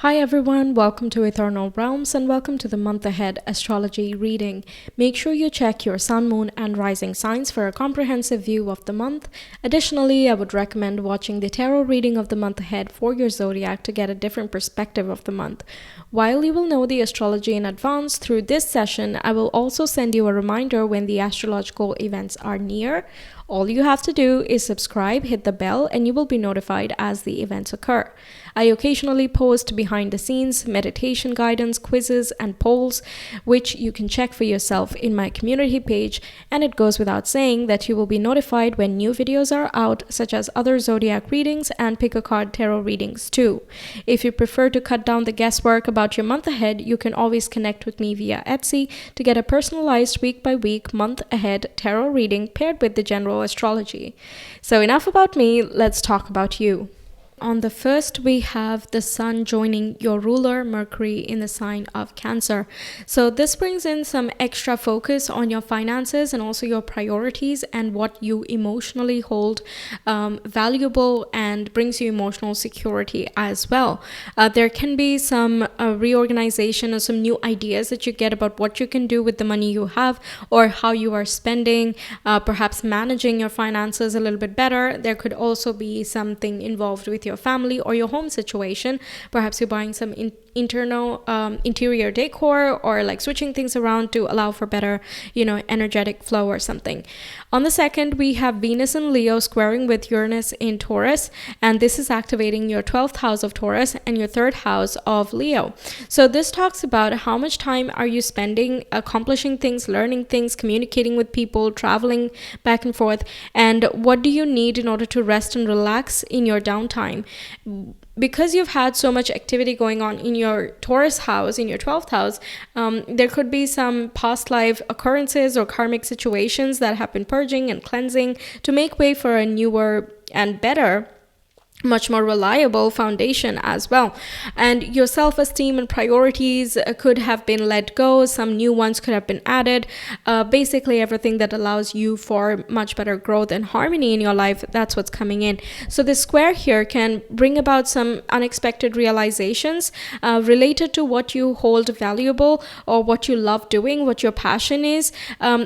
Hi everyone, welcome to Ethernal Realms and welcome to the month ahead astrology reading. Make sure you check your sun, moon, and rising signs for a comprehensive view of the month. Additionally, I would recommend watching the tarot reading of the month ahead for your zodiac to get a different perspective of the month. While you will know the astrology in advance through this session, I will also send you a reminder when the astrological events are near. All you have to do is subscribe, hit the bell, and you will be notified as the events occur. I occasionally post behind the scenes meditation guidance, quizzes, and polls, which you can check for yourself in my community page, and it goes without saying that you will be notified when new videos are out, such as other zodiac readings and pick a card tarot readings too. If you prefer to cut down the guesswork about your month ahead, you can always connect with me via Etsy to get a personalized week by week, month ahead tarot reading paired with the general astrology. So enough about me, let's talk about you. On the first, we have the sun joining your ruler, Mercury, in the sign of Cancer. So this brings in some extra focus on your finances and also your priorities and what you emotionally hold valuable, and brings you emotional security as well. There can be some reorganization or some new ideas that you get about what you can do with the money you have or how you are spending, perhaps managing your finances a little bit better. There could also be something involved with your family or your home situation. Perhaps you're buying some interior decor, or like switching things around to allow for better, energetic flow or something. On the second, we have Venus in Leo squaring with Uranus in Taurus, and this is activating your 12th house of Taurus and your 3rd house of Leo. So this talks about how much time are you spending accomplishing things, learning things, communicating with people, traveling back and forth, and what do you need in order to rest and relax in your downtime. Because you've had so much activity going on in your Taurus house, in your 12th house, there could be some past life occurrences or karmic situations that have been purging and cleansing to make way for a newer and better, much more reliable foundation as well. And your self-esteem and priorities could have been let go. Some new ones could have been added. Basically everything that allows you for much better growth and harmony in your life, that's what's coming in. So this square here can bring about some unexpected realizations related to what you hold valuable or what you love doing, what your passion is,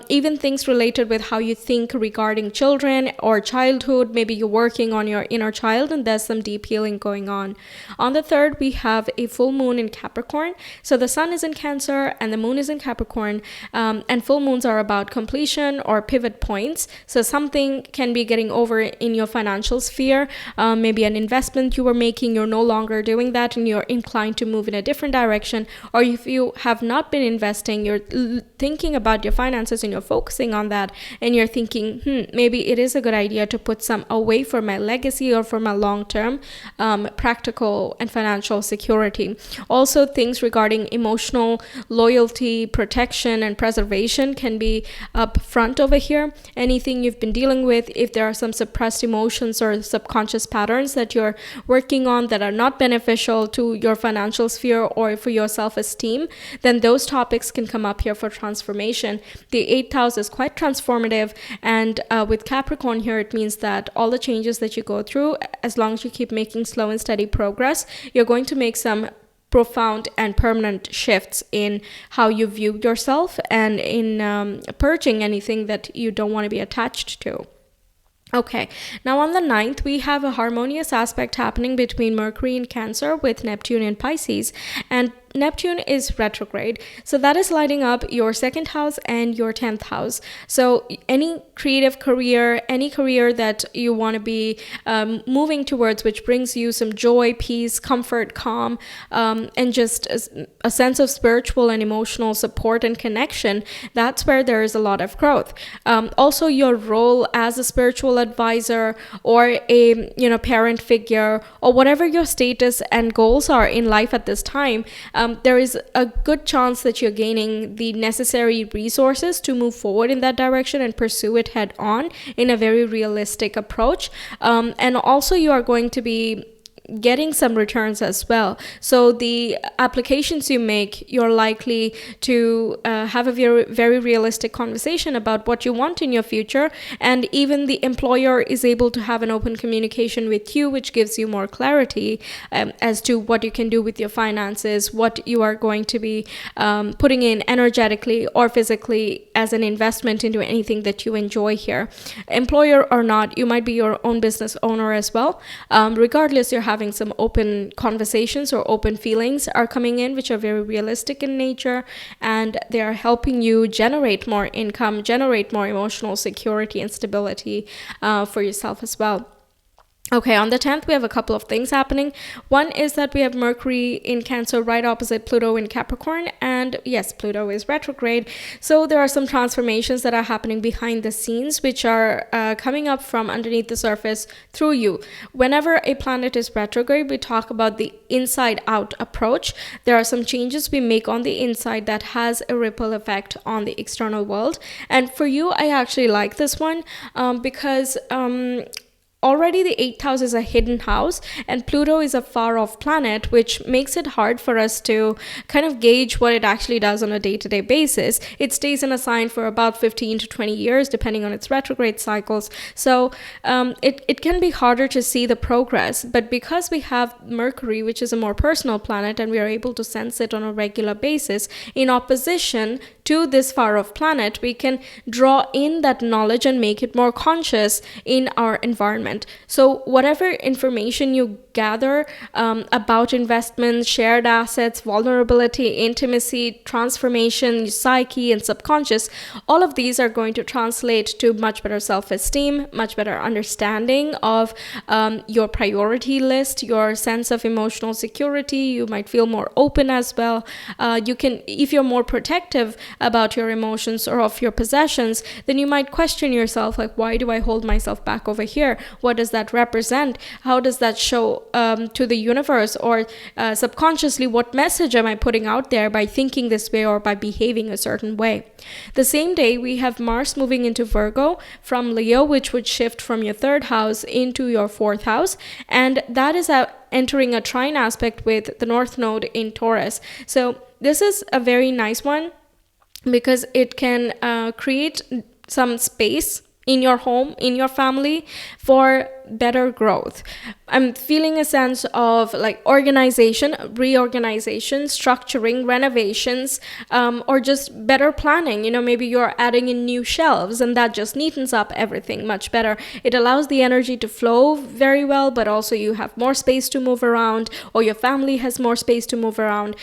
even things related with how you think regarding children or childhood. Maybe you're working on your inner child and there's some deep healing going on. On the third, we have a full moon in Capricorn. So the sun is in Cancer and the moon is in Capricorn, and full moons are about completion or pivot points. So something can be getting over in your financial sphere, maybe an investment you were making, you're no longer doing that and you're inclined to move in a different direction. Or if you have not been investing, you're thinking about your finances and you're focusing on that, and you're thinking, maybe it is a good idea to put some away for my legacy or for my long-term practical and financial security. Also, things regarding emotional loyalty, protection, and preservation can be up front over here. Anything you've been dealing with, if there are some suppressed emotions or subconscious patterns that you're working on that are not beneficial to your financial sphere or for your self-esteem, then those topics can come up here for transformation. The 8th house is quite transformative, and with Capricorn here, it means that all the changes that you go through, as long as you keep making slow and steady progress, you're going to make some profound and permanent shifts in how you view yourself and in purging anything that you don't want to be attached to. Okay, now on the 9th, we have a harmonious aspect happening between Mercury in Cancer with Neptune in Pisces, and Neptune is retrograde. So that is lighting up your 2nd house and your 10th house. So any creative career, any career that you want to be moving towards, which brings you some joy, peace, comfort, calm, and just a sense of spiritual and emotional support and connection, that's where there is a lot of growth. Also, your role as a spiritual advisor or a parent figure, or whatever your status and goals are in life at this time, there is a good chance that you're gaining the necessary resources to move forward in that direction and pursue it head on in a very realistic approach. And also you are going to be getting some returns as well. So the applications you make, you're likely to have a very, very realistic conversation about what you want in your future. And even the employer is able to have an open communication with you, which gives you more clarity as to what you can do with your finances, what you are going to be putting in energetically or physically as an investment into anything that you enjoy here. Employer or not, you might be your own business owner as well. Regardless, you're having some open conversations or open feelings are coming in, which are very realistic in nature, and they are helping you generate more income, generate more emotional security and stability for yourself as well. Okay, on the 10th, we have a couple of things happening. One is that we have Mercury in Cancer right opposite Pluto in Capricorn. And yes, Pluto is retrograde. So there are some transformations that are happening behind the scenes, which are coming up from underneath the surface through you. Whenever a planet is retrograde, we talk about the inside out approach. There are some changes we make on the inside that has a ripple effect on the external world. And for you, I actually like this one because already the 8th house is a hidden house and Pluto is a far off planet, which makes it hard for us to kind of gauge what it actually does on a day-to-day basis. It stays in a sign for about 15 to 20 years, depending on its retrograde cycles. So it can be harder to see the progress, but because we have Mercury, which is a more personal planet, and we are able to sense it on a regular basis, in opposition to this far off planet, we can draw in that knowledge and make it more conscious in our environment. So whatever information you gather about investments, shared assets, vulnerability, intimacy, transformation, psyche, and subconscious, all of these are going to translate to much better self-esteem, much better understanding of your priority list, your sense of emotional security. You might feel more open as well. You can, if you're more protective about your emotions or of your possessions, then you might question yourself, like, why do I hold myself back over here? What does that represent? How does that show to the universe? Or subconsciously, what message am I putting out there by thinking this way or by behaving a certain way? The same day, we have Mars moving into Virgo from Leo, which would shift from your 3rd house into your 4th house. And that is entering a trine aspect with the North Node in Taurus. So this is a very nice one because it can create some space in your home, in your family, for better growth. I'm feeling a sense of like organization, reorganization, structuring, renovations, or just better planning. You know, maybe you're adding in new shelves and that just neatens up everything much better. It allows the energy to flow very well, but also you have more space to move around, or your family has more space to move around.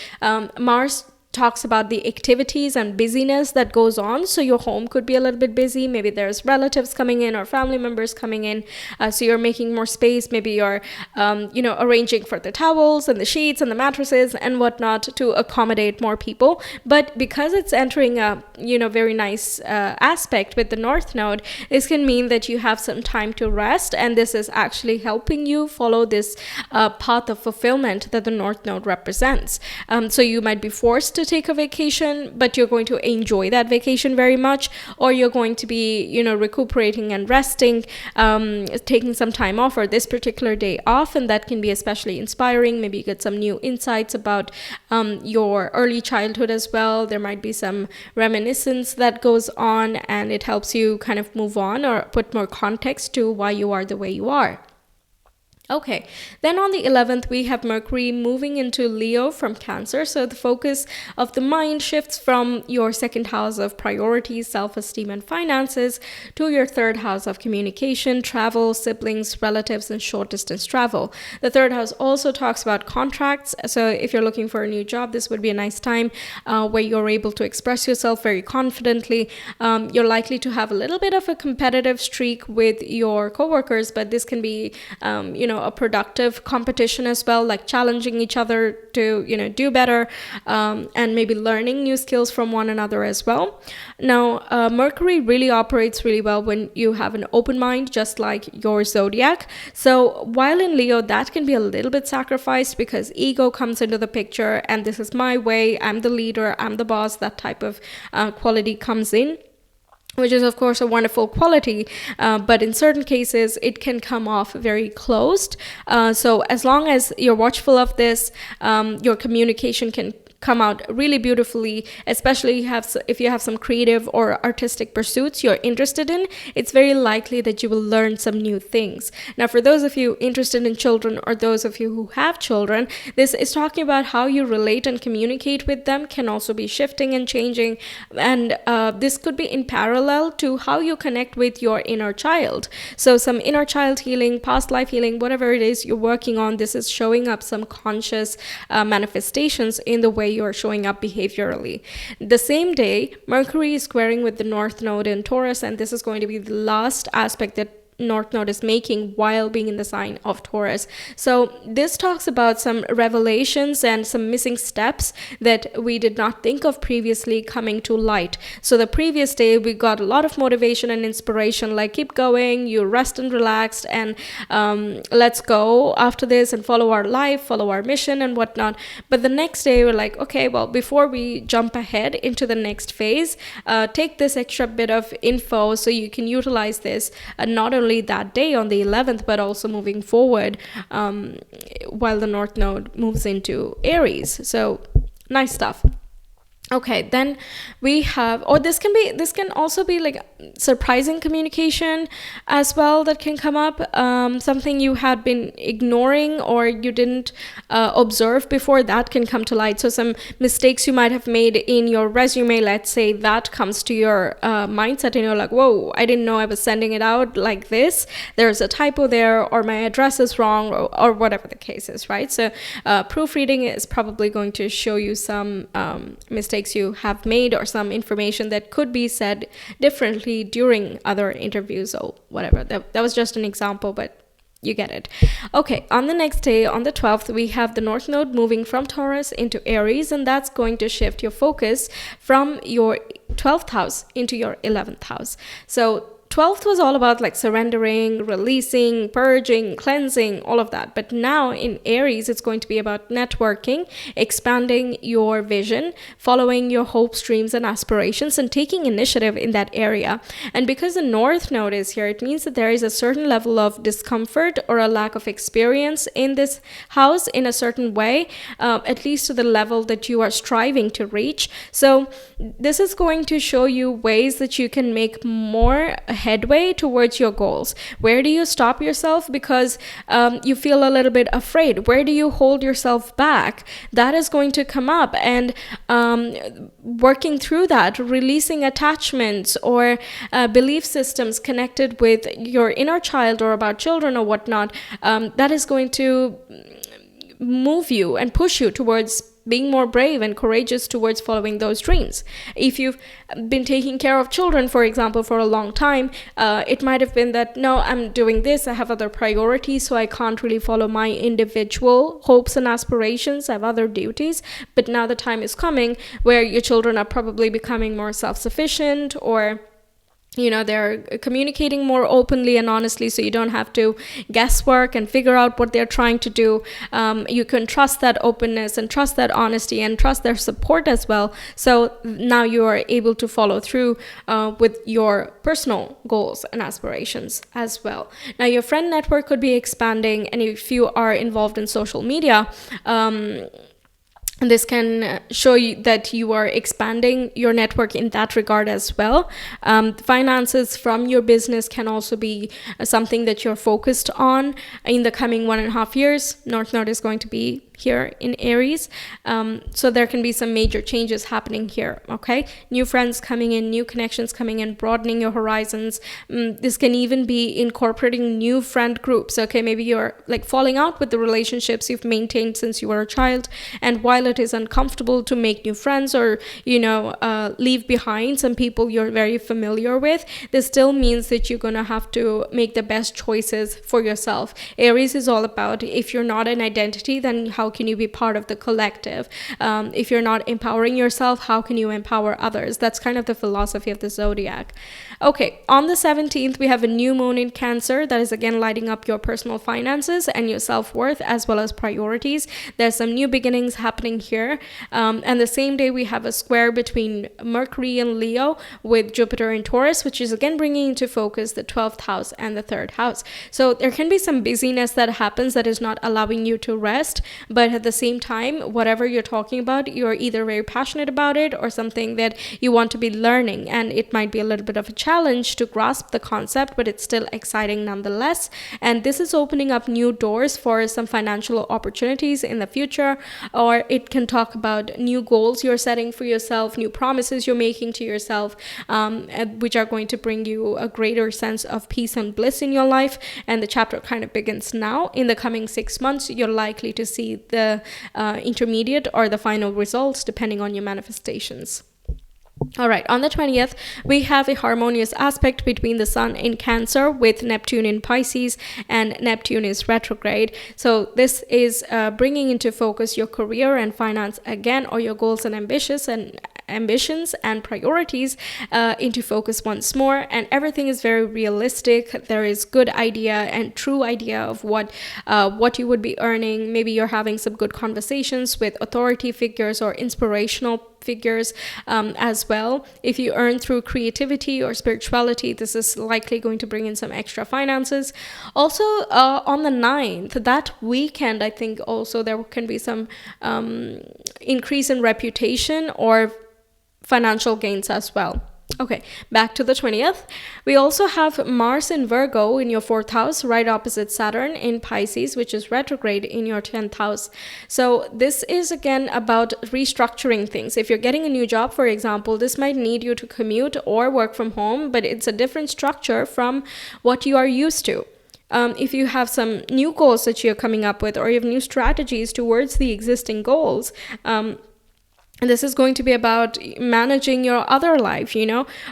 Mars talks about the activities and busyness that goes on. So your home could be a little bit busy. Maybe there's relatives coming in or family members coming in. So you're making more space. Maybe you're, arranging for the towels and the sheets and the mattresses and whatnot to accommodate more people. But because it's entering a, very nice aspect with the North Node, this can mean that you have some time to rest. And this is actually helping you follow this path of fulfillment that the North Node represents. So you might be forced to take a vacation, but you're going to enjoy that vacation very much, or you're going to be, recuperating and resting, taking some time off or this particular day off, and that can be especially inspiring. Maybe you get some new insights about your early childhood as well. There might be some reminiscence that goes on, and it helps you kind of move on or put more context to why you are the way you are. Okay, then on the 11th, we have Mercury moving into Leo from Cancer. So the focus of the mind shifts from your 2nd house of priorities, self-esteem, and finances to your 3rd house of communication, travel, siblings, relatives, and short-distance travel. The 3rd house also talks about contracts. So if you're looking for a new job, this would be a nice time where you're able to express yourself very confidently. You're likely to have a little bit of a competitive streak with your coworkers, but this can be, a productive competition as well, like challenging each other to, do better, and maybe learning new skills from one another as well. Now, Mercury really operates really well when you have an open mind, just like your zodiac. So while in Leo, that can be a little bit sacrificed because ego comes into the picture, and this is my way, I'm the leader, I'm the boss, that type of quality comes in. which is of course a wonderful quality, but in certain cases it can come off very closed. So as long as you're watchful of this, your communication can come out really beautifully, especially if you have some creative or artistic pursuits you're interested in. It's very likely that you will learn some new things. Now, for those of you interested in children, or those of you who have children, this is talking about how you relate and communicate with them can also be shifting and changing, and this could be in parallel to how you connect with your inner child. So some inner child healing, past life healing, whatever it is you're working on, this is showing up some conscious manifestations in the way you're showing up behaviorally. The same day, Mercury is squaring with the North Node in Taurus, and this is going to be the last aspect that North Node is making while being in the sign of Taurus. So this talks about some revelations and some missing steps that we did not think of previously coming to light. So the previous day we got a lot of motivation and inspiration, like keep going, you rest and relaxed, and let's go after this and follow our life, follow our mission and whatnot. But the next day we're like, okay, well, before we jump ahead into the next phase, take this extra bit of info so you can utilize this not only that day on the 11th, but also moving forward while the North Node moves into Aries. So nice stuff. Okay, then we have, or this can also be like surprising communication as well that can come up, something you had been ignoring or you didn't observe before, that can come to light. So some mistakes you might have made in your resume, let's say, that comes to your mindset and you're like, whoa, I didn't know I was sending it out like this. There's a typo there, or my address is wrong, or whatever the case is, right? So proofreading is probably going to show you some mistakes you have made, or some information that could be said differently during other interviews or whatever. That was just an example, but you get it. Okay, on the next day, on the 12th, we have the North Node moving from Taurus into Aries, and that's going to shift your focus from your 12th house into your 11th house. So 12th was all about like surrendering, releasing, purging, cleansing, all of that. But now in Aries, it's going to be about networking, expanding your vision, following your hopes, dreams, and aspirations, and taking initiative in that area. And because the North Node is here, it means that there is a certain level of discomfort or a lack of experience in this house in a certain way, at least to the level that you are striving to reach. So this is going to show you ways that you can make more headway towards your goals. Where do you stop yourself because you feel a little bit afraid? Where do you hold yourself back? That is going to come up, and working through that, releasing attachments or belief systems connected with your inner child or about children or whatnot, that is going to move you and push you towards being more brave and courageous towards following those dreams. If you've been taking care of children, for example, for a long time, it might have been that, no, I'm doing this, I have other priorities, so I can't really follow my individual hopes and aspirations, I have other duties. But now the time is coming where your children are probably becoming more self-sufficient, or they're communicating more openly and honestly, so you don't have to guesswork and figure out what they're trying to do. You can trust that openness and trust that honesty and trust their support as well. So now you are able to follow through with your personal goals and aspirations as well. Now your friend network could be expanding, and if you are involved in social media, this can show you that you are expanding your network in that regard as well. Finances from your business can also be something that you're focused on in the coming 1.5 years. North Node is going to be here in Aries. So there can be some major changes happening here, okay? New friends coming in, new connections coming in, broadening your horizons. This can even be incorporating new friend groups, okay? Maybe you're like falling out with the relationships you've maintained since you were a child, and while it is uncomfortable to make new friends or, leave behind some people you're very familiar with, this still means that you're gonna have to make the best choices for yourself. Aries is all about, if you're not an identity, then how can you be part of the collective? If you're not empowering yourself, how can you empower others? That's kind of the philosophy of the zodiac. Okay, on the 17th, we have a new moon in Cancer that is again lighting up your personal finances and your self-worth as well as priorities. There's some new beginnings happening here. And the same day, we have a square between Mercury and Leo with Jupiter in Taurus, which is again bringing into focus the 12th house and the 3rd house. So there can be some busyness that happens that is not allowing you to rest, but at the same time, whatever you're talking about, you're either very passionate about it or something that you want to be learning, and it might be a little bit of a challenge to grasp the concept, but it's still exciting nonetheless. And this is opening up new doors for some financial opportunities in the future, or it can talk about new goals you're setting for yourself, new promises you're making to yourself, which are going to bring you a greater sense of peace and bliss in your life. And the chapter kind of begins now. In the coming 6 months, you're likely to see the intermediate or the final results depending on your manifestations. All right, on the 20th, we have a harmonious aspect between the Sun in Cancer with Neptune in Pisces, and Neptune is retrograde. So this is bringing into focus your career and finance again, or your goals and ambitions and priorities into focus once more. And everything is very realistic. There is good idea and true idea of what you would be earning. Maybe you're having some good conversations with authority figures or inspirational figures as well. If you earn through creativity or spirituality, this is likely going to bring in some extra finances. Also on the 9th, that weekend, I think also there can be some increase in reputation or financial gains as well. Okay, back to the 20th. We also have Mars in Virgo in your 4th house, right opposite Saturn in Pisces, which is retrograde in your 10th house. So this is again about restructuring things. If you're getting a new job, for example, this might need you to commute or work from home, but it's a different structure from what you are used to. If you have some new goals that you're coming up with, or you have new strategies towards the existing goals, and this is going to be about managing your other life,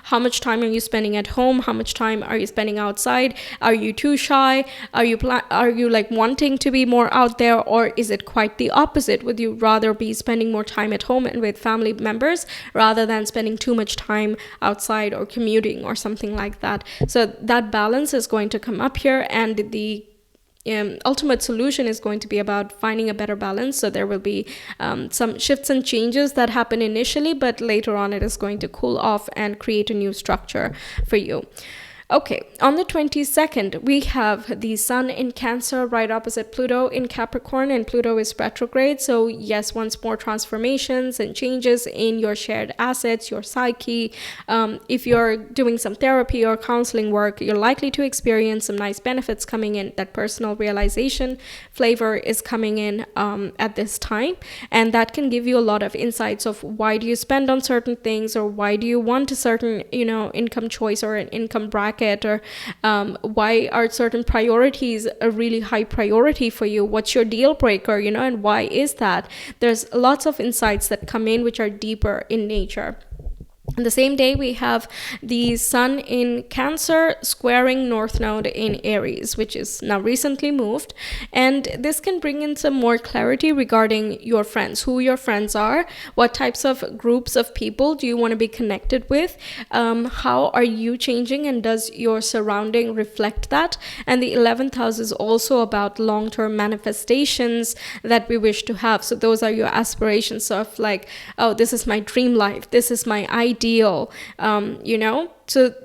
how much time are you spending at home? How much time are you spending outside? Are you too shy? Are you like wanting to be more out there? Or is it quite the opposite? Would you rather be spending more time at home and with family members rather than spending too much time outside or commuting or something like that? So that balance is going to come up here, and the ultimate solution is going to be about finding a better balance. So there will be some shifts and changes that happen initially, but later on it is going to cool off and create a new structure for you. Okay, on the 22nd, we have the Sun in Cancer right opposite Pluto in Capricorn, and Pluto is retrograde. So yes, once more transformations and changes in your shared assets, your psyche. If you're doing some therapy or counseling work, you're likely to experience some nice benefits coming in. That personal realization flavor is coming in at this time, and that can give you a lot of insights of why do you spend on certain things, or why do you want a certain income choice or an income bracket, or why are certain priorities a really high priority for you? What's your deal breaker, and why is that? There's lots of insights that come in which are deeper in nature. On the same day, we have the Sun in Cancer squaring North Node in Aries, which is now recently moved. And this can bring in some more clarity regarding your friends, who your friends are, what types of groups of people do you want to be connected with, how are you changing, and does your surrounding reflect that? And the 11th house is also about long-term manifestations that we wish to have. So those are your aspirations of like, oh, this is my dream life, this is my ideal, so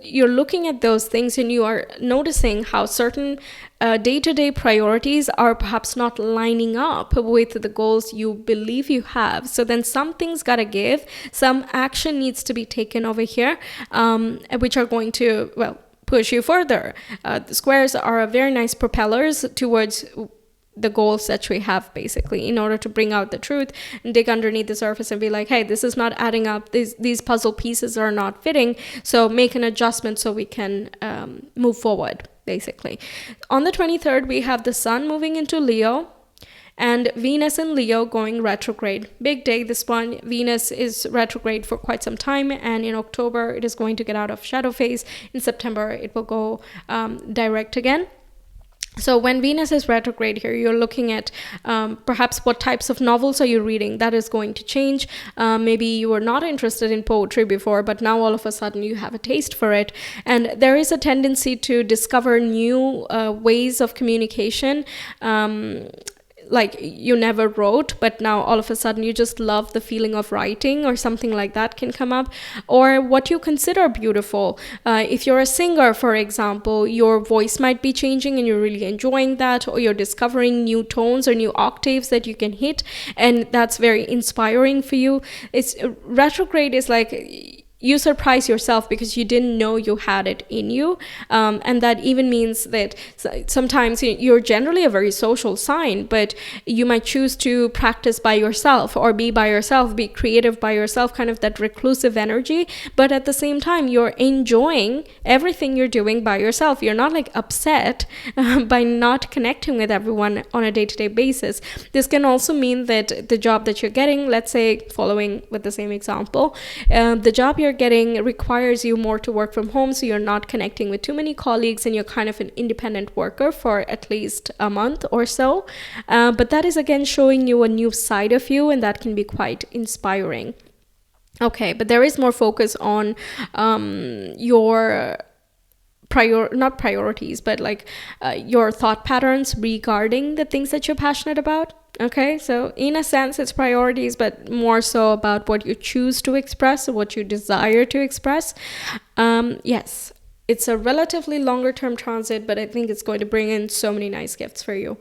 you're looking at those things and you are noticing how certain day-to-day priorities are perhaps not lining up with the goals you believe you have. So then something's got to give, some action needs to be taken over here, which are going to, push you further. The squares are very nice propellers towards the goals that we have, basically, in order to bring out the truth and dig underneath the surface and be like, hey, this is not adding up, these puzzle pieces are not fitting, so make an adjustment so we can move forward, basically. On the 23rd, we have the Sun moving into Leo and Venus in Leo going retrograde. Big day, this one. Venus is retrograde for quite some time, and in October it is going to get out of shadow phase. In September it will go direct again. So when Venus is retrograde here, you're looking at perhaps what types of novels are you reading. That is going to change. Maybe you were not interested in poetry before, but now all of a sudden you have a taste for it. And there is a tendency to discover new ways of communication. Like you never wrote, but now all of a sudden you just love the feeling of writing, or something like that can come up. Or what you consider beautiful. If you're a singer, for example, your voice might be changing and you're really enjoying that, or you're discovering new tones or new octaves that you can hit, and that's very inspiring for you. It's retrograde is like you surprise yourself because you didn't know you had it in you. And that even means that sometimes you're generally a very social sign, but you might choose to practice by yourself, or be by yourself, be creative by yourself, kind of that reclusive energy. But at the same time, you're enjoying everything you're doing by yourself. You're not like upset by not connecting with everyone on a day-to-day basis. This can also mean that the job that you're getting, let's say, following with the same example, the job you're getting requires you more to work from home, so you're not connecting with too many colleagues, and you're kind of an independent worker for at least a month or so. But that is again showing you a new side of you, and that can be quite inspiring. Okay, but there is more focus on your not priorities, but like your thought patterns regarding the things that you're passionate about. Okay, so in a sense, it's priorities, but more so about what you choose to express, or what you desire to express. Yes, it's a relatively longer term transit, but I think it's going to bring in so many nice gifts for you.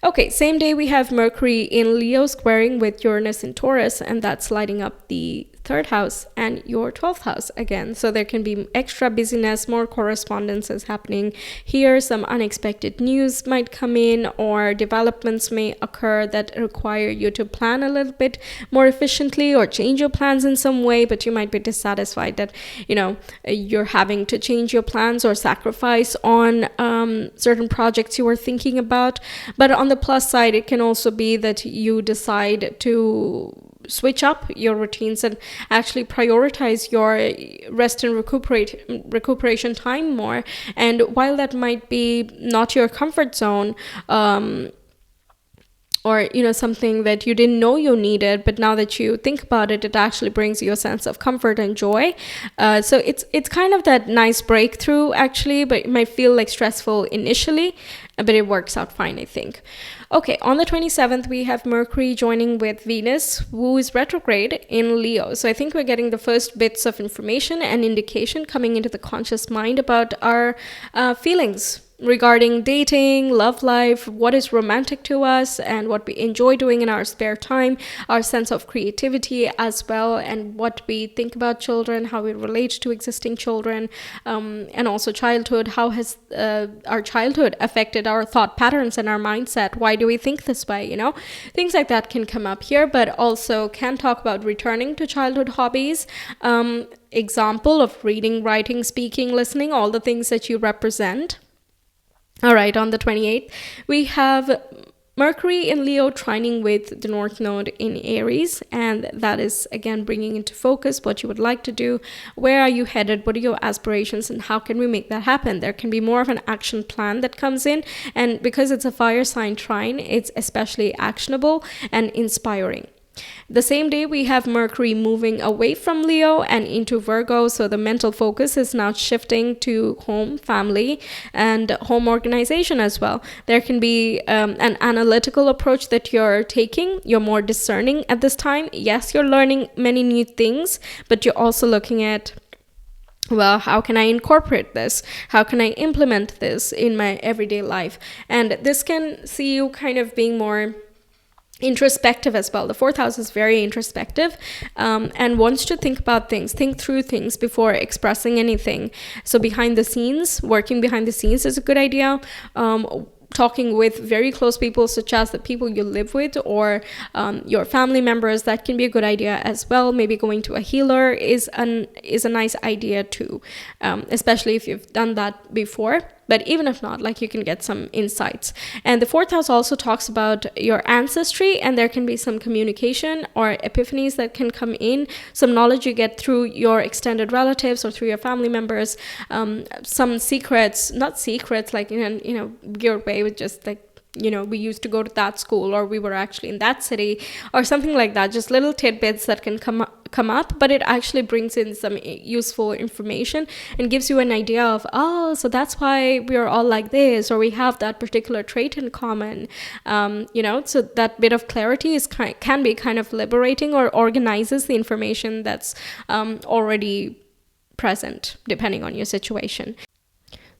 Okay, same day we have Mercury in Leo squaring with Uranus in Taurus, and that's lighting up the third house and your 12th house again. So there can be extra busyness, more correspondences happening here. Some unexpected news might come in, or developments may occur that require you to plan a little bit more efficiently, or change your plans in some way, but you might be dissatisfied that, you're having to change your plans or sacrifice on certain projects you were thinking about. But on the plus side, it can also be that you decide to switch up your routines and actually prioritize your rest and recuperation time more. And while that might be not your comfort zone, or something that you didn't know you needed, but now that you think about it, it actually brings you a sense of comfort and joy. So it's kind of that nice breakthrough actually, but it might feel like stressful initially, but it works out fine, I think. Okay, on the 27th, we have Mercury joining with Venus, who is retrograde in Leo. So I think we're getting the first bits of information and indication coming into the conscious mind about our feelings regarding dating, love life, what is romantic to us, and what we enjoy doing in our spare time, our sense of creativity as well, and what we think about children, how we relate to existing children, and also childhood. How has our childhood affected our thought patterns and our mindset? Why do we think this way? Things like that can come up here, but also can talk about returning to childhood hobbies. Example of reading, writing, speaking, listening, all the things that you represent. All right, on the 28th, we have Mercury in Leo trining with the North Node in Aries, and that is again bringing into focus what you would like to do, where are you headed, what are your aspirations, and how can we make that happen. There can be more of an action plan that comes in, and because it's a fire sign trine, it's especially actionable and inspiring. The same day, we have Mercury moving away from Leo and into Virgo, so the mental focus is now shifting to home, family, and home organization as well. There can be an analytical approach that you're taking. You're more discerning at this time. Yes, you're learning many new things, but you're also looking at, well, how can I incorporate this? How can I implement this in my everyday life? And this can see you kind of being more introspective as well. The fourth house is very introspective and wants to think about things, think through things before expressing anything. So working behind the scenes is a good idea. Talking with very close people, such as the people you live with, or your family members, that can be a good idea as well. Maybe going to a healer is a nice idea too, especially if you've done that before. but even if not, like, you can get some insights. And the fourth house also talks about your ancestry, and there can be some communication or epiphanies that can come in, some knowledge you get through your extended relatives or through your family members, some secrets, not secrets like in a weird way, with just like, we used to go to that school, or we were actually in that city, or something like that. Just little tidbits that can come up, but it actually brings in some useful information and gives you an idea of, oh, so that's why we're all like this, or we have that particular trait in common. So that bit of clarity can be kind of liberating, or organizes the information that's already present, depending on your situation.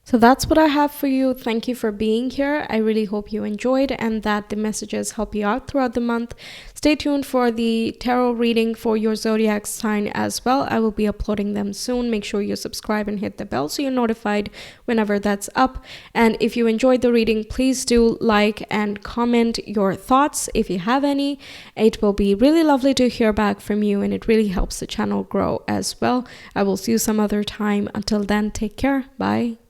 So that's what I have for you. Thank you for being here. I really hope you enjoyed and that the messages help you out throughout the month. Stay tuned for the tarot reading for your zodiac sign as well. I will be uploading them soon. Make sure you subscribe and hit the bell so you're notified whenever that's up. And if you enjoyed the reading, please do like and comment your thoughts if you have any. It will be really lovely to hear back from you, and it really helps the channel grow as well. I will see you some other time. Until then, take care. Bye.